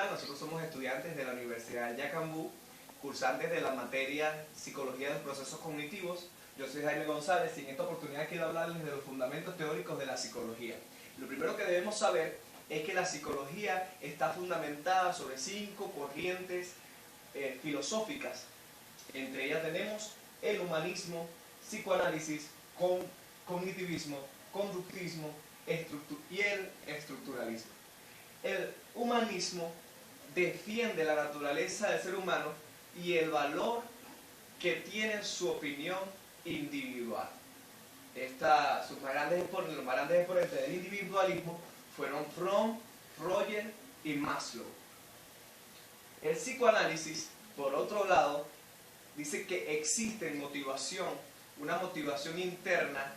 tal? Nosotros somos estudiantes de la Universidad Yacambú, cursantes de la materia Psicología de los Procesos Cognitivos. Yo soy Jaime González y en esta oportunidad quiero hablarles de los fundamentos teóricos de la psicología. Lo primero que debemos saber es que la psicología está fundamentada sobre 5 corrientes filosóficas. Entre ellas tenemos el humanismo, psicoanálisis, cognitivismo, conductismo y el estructuralismo. El humanismo defiende la naturaleza del ser humano y el valor que tiene su opinión individual. Los más grandes exponentes del individualismo fueron Fromm, Roger y Maslow. El psicoanálisis, por otro lado, dice que existe una motivación interna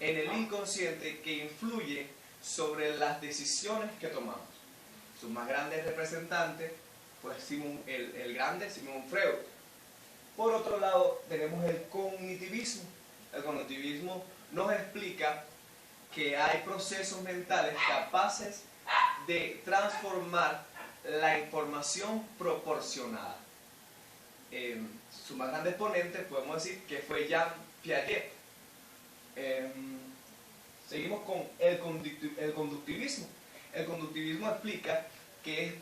en el inconsciente que influye sobre las decisiones que tomamos. Sus más grandes representantes, pues el grande Sigmund Freud. Por otro lado, tenemos el cognitivismo. El cognitivismo nos explica que hay procesos mentales capaces de transformar la información proporcionada. Su más grande exponente podemos decir que fue Jean Piaget. Seguimos con el conductivismo. El conductivismo explica que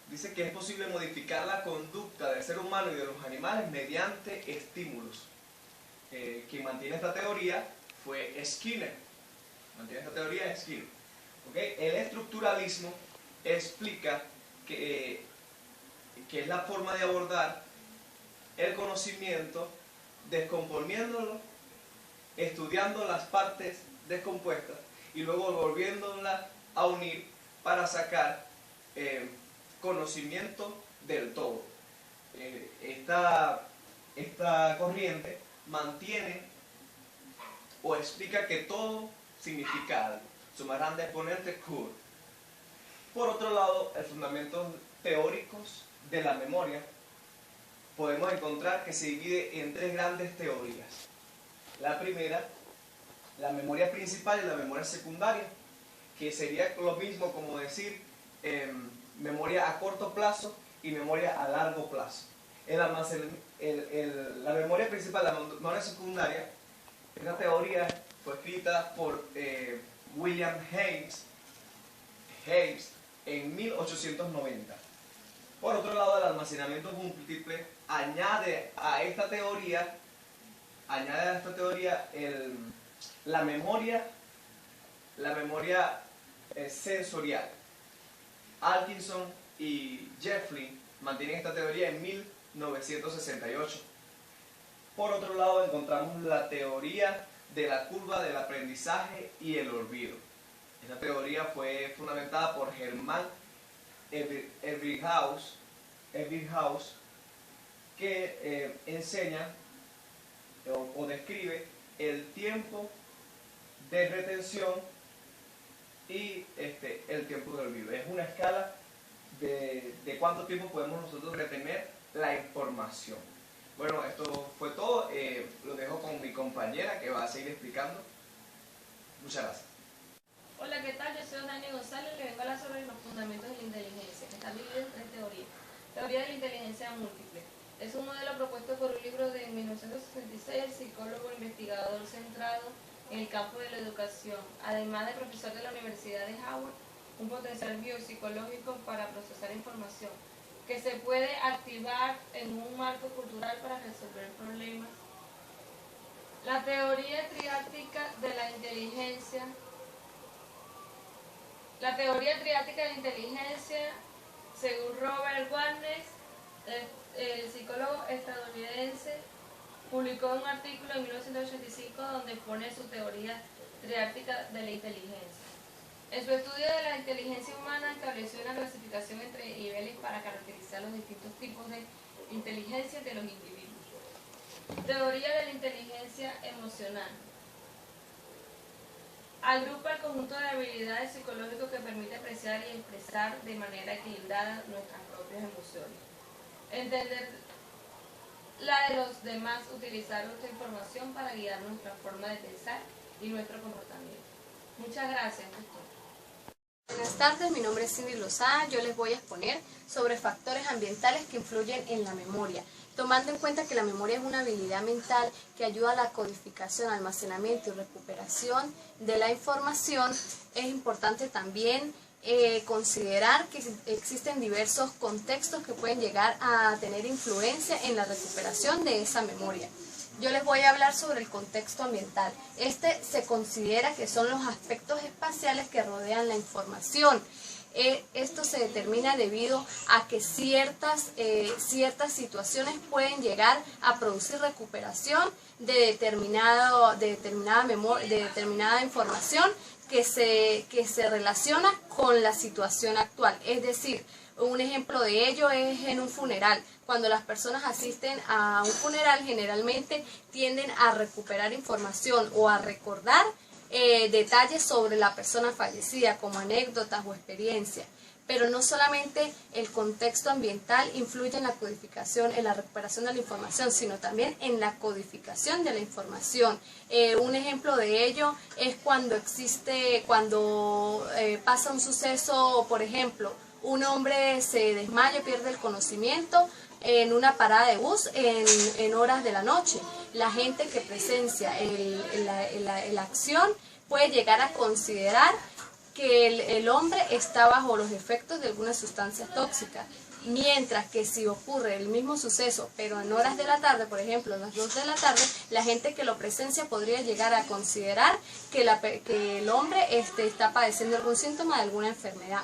dice que es posible modificar la conducta del ser humano y de los animales mediante estímulos. Quien mantiene esta teoría fue Skinner. ¿Okay? El estructuralismo explica que es la forma de abordar el conocimiento descomponiéndolo, estudiando las partes descompuestas y luego volviéndolas a unir para sacar conocimiento del todo. Esta corriente mantiene o explica que todo significa algo. Su más grande exponente es Kuhn. Por otro lado, el fundamento teóricos de la memoria podemos encontrar que se divide en 3 grandes teorías. La primera, la memoria principal y la memoria secundaria, que sería lo mismo como decir memoria a corto plazo y memoria a largo plazo. La memoria principal, la memoria secundaria, esta teoría fue escrita por William James en 1890. Por otro lado, el almacenamiento múltiple añade a esta teoría la memoria sensorial. Atkinson y Jeffrey mantienen esta teoría en 1968. Por otro lado, encontramos la teoría de la curva del aprendizaje y el olvido. Esta teoría fue fundamentada por Hermann Ebbinghaus, que enseña o describe el tiempo de retención y el tiempo de olvido. Es una escala de cuánto tiempo podemos nosotros retener la información. Bueno, esto fue todo. Lo dejo con mi compañera que va a seguir explicando. Muchas gracias. Hola, ¿qué tal? Yo soy Jaime González y le vengo a hablar sobre los fundamentos de la inteligencia, que están divididos en 3 teorías. Teoría de la inteligencia múltiple. Es un modelo propuesto por un libro de 1966 el psicólogo investigador centrado en el campo de la educación, además de profesor de la Universidad de Howard, un potencial biopsicológico para procesar información, que se puede activar en un marco cultural para resolver problemas. La teoría triática de la inteligencia. La teoría triática de la inteligencia, según Robert Walnes, el psicólogo estadounidense, publicó un artículo en 1985 donde pone su teoría triática de la inteligencia. En su estudio de la inteligencia humana estableció una clasificación entre niveles para caracterizar los distintos tipos de inteligencia de los individuos. Teoría de la inteligencia emocional. Agrupa el conjunto de habilidades psicológicas que permite apreciar y expresar de manera equilibrada nuestras propias emociones. Entender la de los demás, utilizar nuestra información para guiar nuestra forma de pensar y nuestro comportamiento. Muchas gracias, doctor. Buenas tardes, mi nombre es Cindy Lozada. Yo les voy a exponer sobre factores ambientales que influyen en la memoria. Tomando en cuenta que la memoria es una habilidad mental que ayuda a la codificación, almacenamiento y recuperación de la información, es importante también considerar que existen diversos contextos que pueden llegar a tener influencia en la recuperación de esa memoria. Yo les voy a hablar sobre el contexto ambiental. Este se considera que son los aspectos espaciales que rodean la información. Esto se determina debido a que ciertas situaciones pueden llegar a producir recuperación de determinada información que se relaciona con la situación actual. Es decir, un ejemplo de ello es en un funeral. Cuando las personas asisten a un funeral, generalmente tienden a recuperar información o a recordar detalles sobre la persona fallecida, como anécdotas o experiencias. Pero no solamente el contexto ambiental influye en la codificación, en la recuperación de la información, sino también en la codificación de la información. Un ejemplo de ello es cuando pasa un suceso, por ejemplo, un hombre se desmaya, pierde el conocimiento en una parada de bus en horas de la noche. La gente que presencia la acción puede llegar a considerar que el hombre está bajo los efectos de alguna sustancia tóxica, mientras que si ocurre el mismo suceso, pero en horas de la tarde, por ejemplo, a las 2 de la tarde, la gente que lo presencia podría llegar a considerar que el hombre está padeciendo algún síntoma de alguna enfermedad.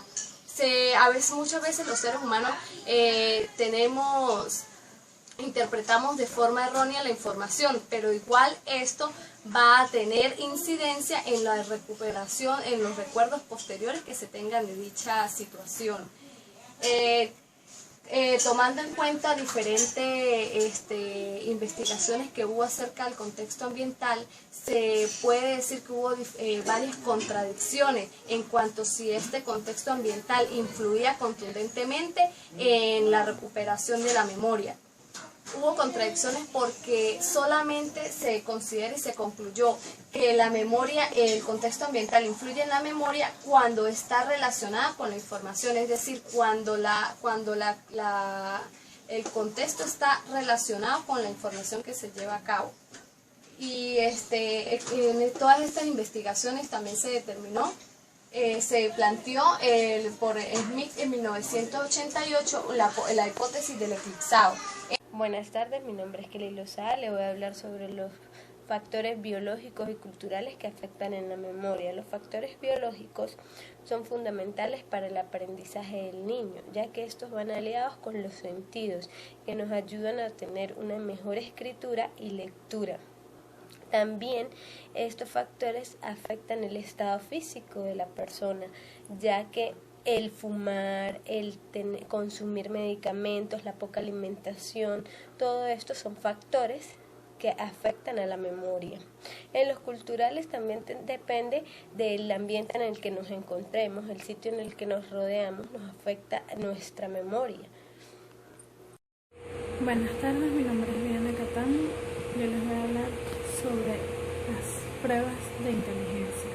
Muchas veces los seres humanos interpretamos de forma errónea la información, pero igual esto va a tener incidencia en la recuperación, en los recuerdos posteriores que se tengan de dicha situación. Tomando en cuenta diferentes investigaciones que hubo acerca del contexto ambiental, se puede decir que hubo varias contradicciones en cuanto a si este contexto ambiental influía contundentemente en la recuperación de la memoria. Hubo contradicciones porque solamente se considera y se concluyó que la memoria, el contexto ambiental influye en la memoria cuando está relacionada con la información, es decir, cuando el contexto está relacionado con la información que se lleva a cabo. Y en todas estas investigaciones también se determinó, se planteó por Smith en 1988 la hipótesis del eclipsado. Buenas tardes, mi nombre es Kelly Lozada. Le voy a hablar sobre los factores biológicos y culturales que afectan en la memoria. Los factores biológicos son fundamentales para el aprendizaje del niño, ya que estos van aliados con los sentidos, que nos ayudan a tener una mejor escritura y lectura. También estos factores afectan el estado físico de la persona, ya que el fumar, consumir medicamentos, la poca alimentación, todo esto son factores que afectan a la memoria. En los culturales también depende del ambiente en el que nos encontremos, el sitio en el que nos rodeamos, nos afecta nuestra memoria. Buenas tardes, mi nombre es Viviana Catán. Yo les voy a hablar sobre las pruebas de inteligencia.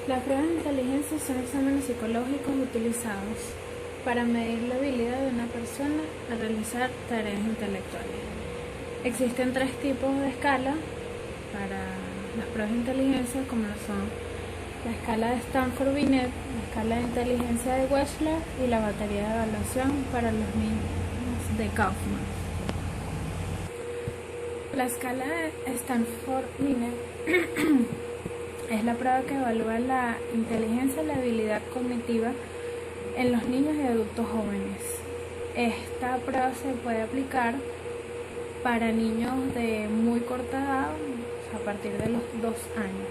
Las pruebas de inteligencia son exámenes psicológicos utilizados para medir la habilidad de una persona a realizar tareas intelectuales. Existen 3 tipos de escala para las pruebas de inteligencia, como son la escala de Stanford-Binet, la escala de inteligencia de Wechsler y la batería de evaluación para los niños de Kaufman. La escala de Stanford-Binet es la prueba que evalúa la inteligencia y la habilidad cognitiva en los niños y adultos jóvenes. Esta prueba se puede aplicar para niños de muy corta edad, a partir de los 2 años.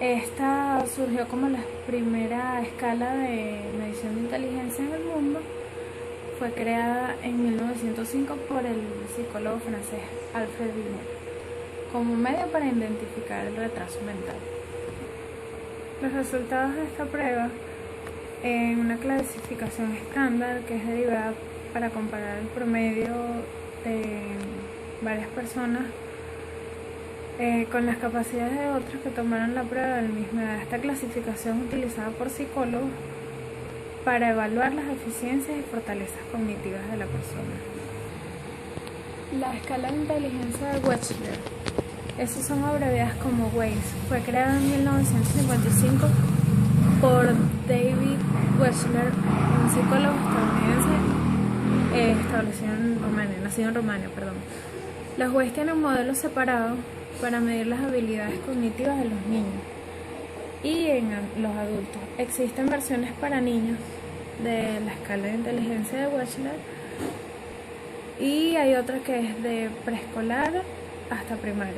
Esta surgió como la primera escala de medición de inteligencia en el mundo. Fue creada en 1905 por el psicólogo francés Alfred Binet, como medio para identificar el retraso mental. Los resultados de esta prueba, en una clasificación estándar que es derivada para comparar el promedio de varias personas, con las capacidades de otros que tomaron la prueba de la misma edad. Esta clasificación es utilizada por psicólogos para evaluar las eficiencias y fortalezas cognitivas de la persona. La escala de inteligencia de Wechsler, esas son abreviadas como WAIS, fue creada en 1955 por David Wechsler, un psicólogo estadounidense nacido en Rumania. Los WAIS tienen modelos separados para medir las habilidades cognitivas de los niños y en los adultos. Existen versiones para niños de la escala de inteligencia de Wechsler y hay otra que es de preescolar hasta primaria.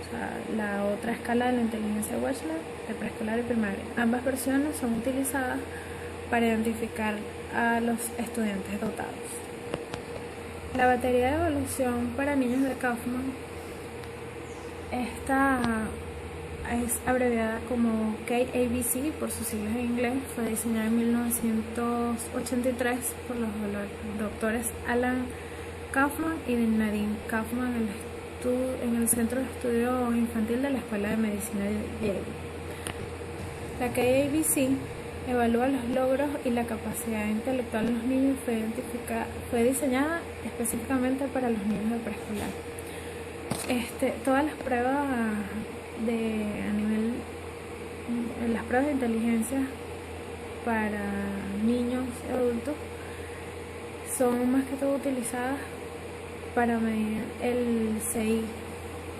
O sea, la otra escala de la inteligencia de Wechsler de preescolar y primaria. Ambas versiones son utilizadas para identificar a los estudiantes dotados. La batería de evaluación para niños de Kaufman, esta es abreviada como KABC por sus siglas en inglés, fue diseñada en 1983 por los doctores Alan Kaufman y Nadine Kaufman en el Centro de Estudio Infantil de la Escuela de Medicina de Yale. La KABC evalúa los logros y la capacidad intelectual de los niños y fue diseñada específicamente para los niños de preescolar. Todas las pruebas las pruebas de inteligencia para niños y adultos son más que todo utilizadas para medir el CI,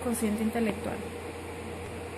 cociente intelectual.